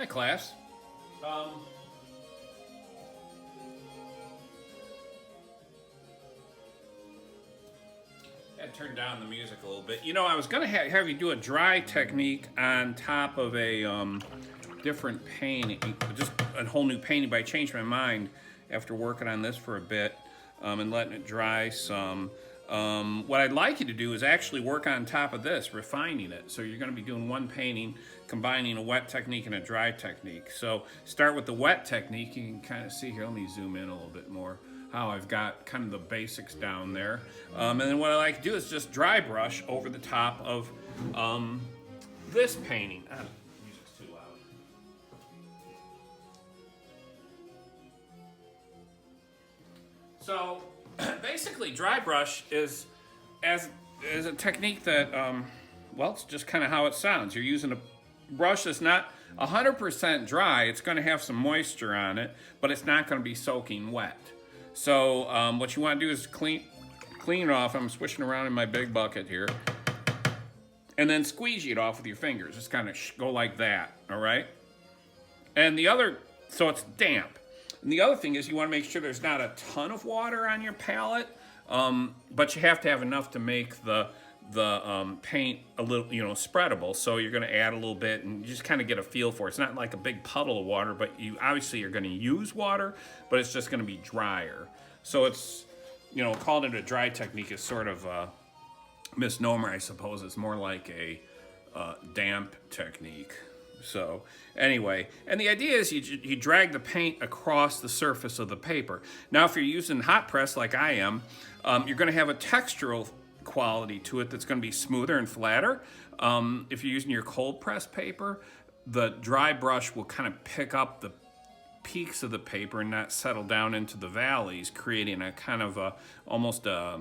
Hi, class. Um, I turned down the music a little bit. You know, I was going to have you do a dry technique on top of a different painting, just a whole new painting, but I changed my mind after working on this for a bit and letting it dry some. What I'd like you to do is actually work on top of this, refining it. So you're going to be doing one painting, combining a wet technique and a dry technique. So start with the wet technique. You can kind of see here. Let me zoom in a little bit more. How I've got kind of the basics down there. And then what I like to do is just dry brush over the top of this painting. Music's too loud. So basically, dry brush is as a technique that, well, it's just kind of how it sounds. You're using a brush that's not 100% dry. It's going to have some moisture on it, but it's not going to be soaking wet. So what you want to do is clean it off. I'm swishing around in my big bucket here. And then squeegee it off with your fingers. Just kind of go like that, all right? And so it's damp. And the other thing is you want to make sure there's not a ton of water on your palette, but you have to have enough to make the paint a little, spreadable. So you're going to add a little bit and you just kind of get a feel for it. It's not like a big puddle of water, but you obviously are going to use water, but it's just going to be drier. So it's, calling it a dry technique is sort of a misnomer, I suppose. It's more like a damp technique. So anyway, and the idea is you drag the paint across the surface of the paper. Now, if you're using hot press like I am, you're going to have a textural quality to it that's going to be smoother and flatter. If you're using your cold press paper, the dry brush will kind of pick up the peaks of the paper and not settle down into the valleys, creating a kind of almost I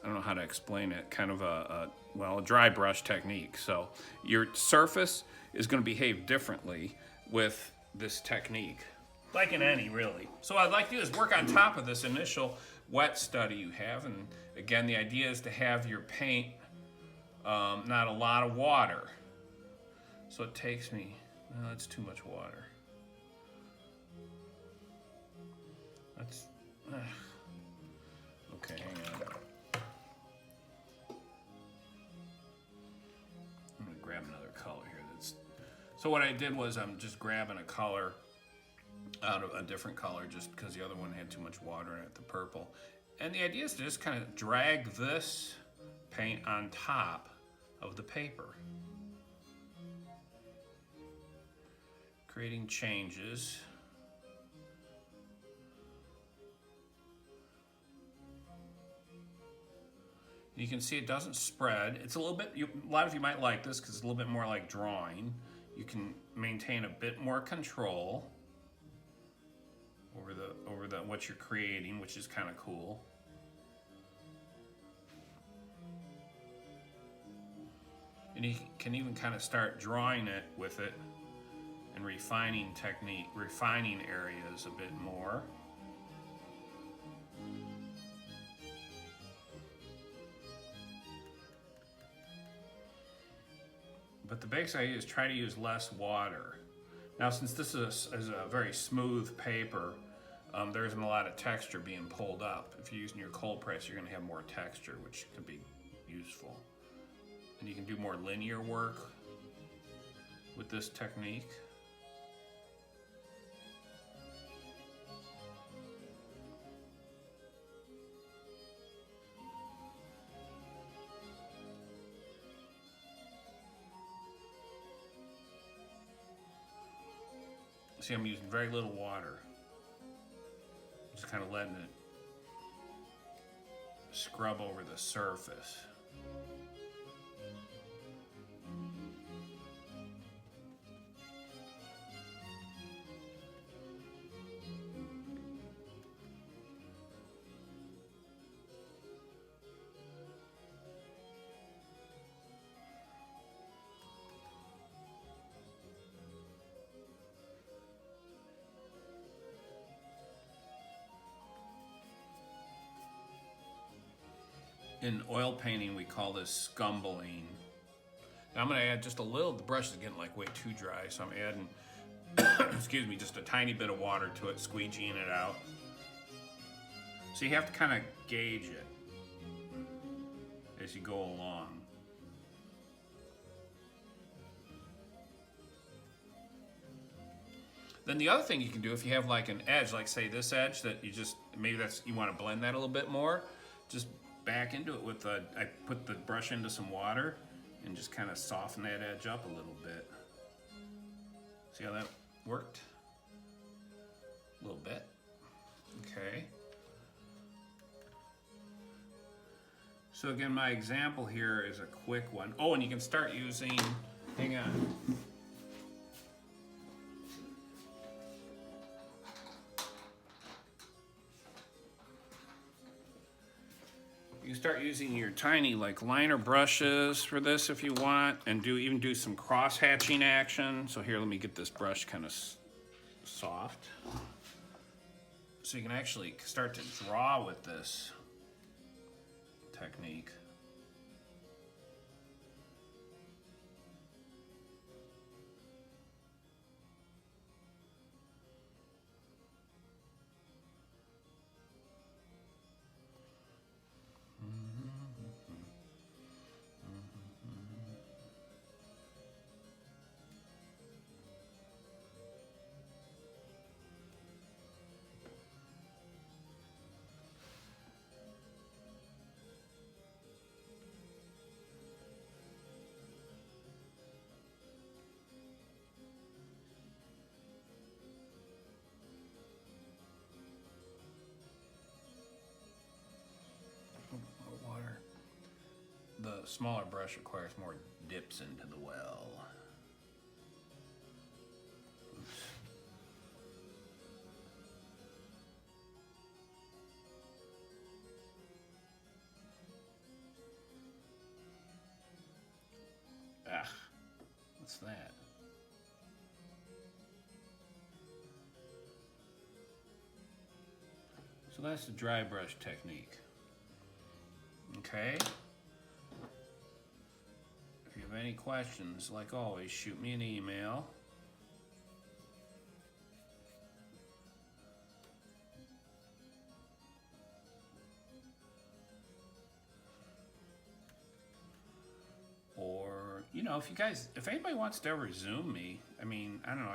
don't know how to explain it, kind of a dry brush technique. So your surface is going to behave differently with this technique, like in any, really. So what I'd like to do is work on top of this initial wet study you have, and again, the idea is to have your paint not a lot of water. So it takes me, that's too much water. That's, okay, hang on. I'm gonna grab another color here. So what I did was I'm just grabbing a color out of a different color just because the other one had too much water in it, the purple. And the idea is to just kind of drag this paint on top of the paper, creating changes. You can see it doesn't spread. It's a little bit, a lot of you might like this because it's a little bit more like drawing. You can maintain a bit more control over the what you're creating, which is kind of cool. And you can even kind of start drawing it with it and refining areas a bit more. But the basic idea is try to use less water. Now, since this is a very smooth paper, there isn't a lot of texture being pulled up. If you're using your cold press, you're going to have more texture, which can be useful. And you can do more linear work with this technique. See, I'm using very little water. Just kind of letting it scrub over the surface. In oil painting, we call this scumbling. Now I'm going to add just a little. The brush is getting like way too dry, so I'm adding excuse me, just a tiny bit of water to it, squeegeeing it out. So you have to kind of gauge it as you go along. Then the other thing you can do, if you have like an edge, like say this edge that you just, maybe that's, you want to blend that a little bit more, just back into it with I put the brush into some water and just kind of soften that edge up a little bit. See how that worked? A little bit. Okay. So again, my example here is a quick one. Oh, and you can start using, hang on. You can start using your tiny like liner brushes for this if you want, and even do some cross hatching action. So here, let me get this brush kind of soft. So you can actually start to draw with this technique. Water. The smaller brush requires more dips into the well. Oops. Ah, what's that? So that's the dry brush technique. Okay. If you have any questions, like always, shoot me an email. Or, you know, if anybody wants to ever Zoom me, I mean, I don't know,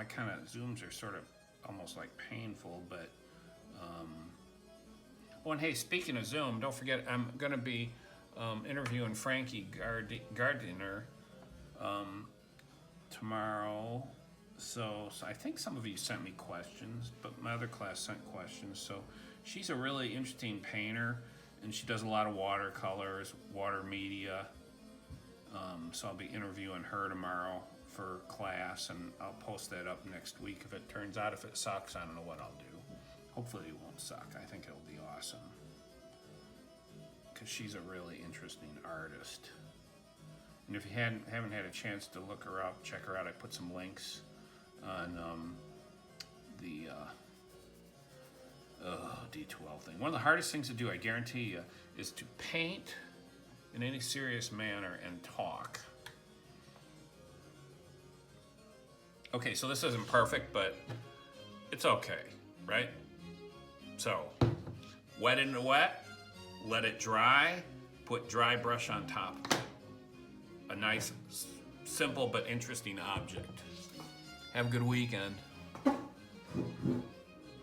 Zooms are sort of almost like painful, but, oh, and hey, speaking of Zoom, don't forget, I'm going to be interviewing Frankie Gardiner tomorrow. So I think some of you sent me questions, but my other class sent questions. So she's a really interesting painter, and she does a lot of watercolors, water media. So I'll be interviewing her tomorrow for class, and I'll post that up next week. If it turns out, if it sucks, I don't know what I'll do. Hopefully it won't suck. I think it'll be awesome, because she's a really interesting artist. And if you haven't had a chance to look her up, check her out. I put some links on the D12 thing. One of the hardest things to do, I guarantee you, is to paint in any serious manner and talk. Okay, so this isn't perfect, but it's okay, right? So, wet into wet, let it dry, put dry brush on top of it. A nice, simple but interesting object. Have a good weekend.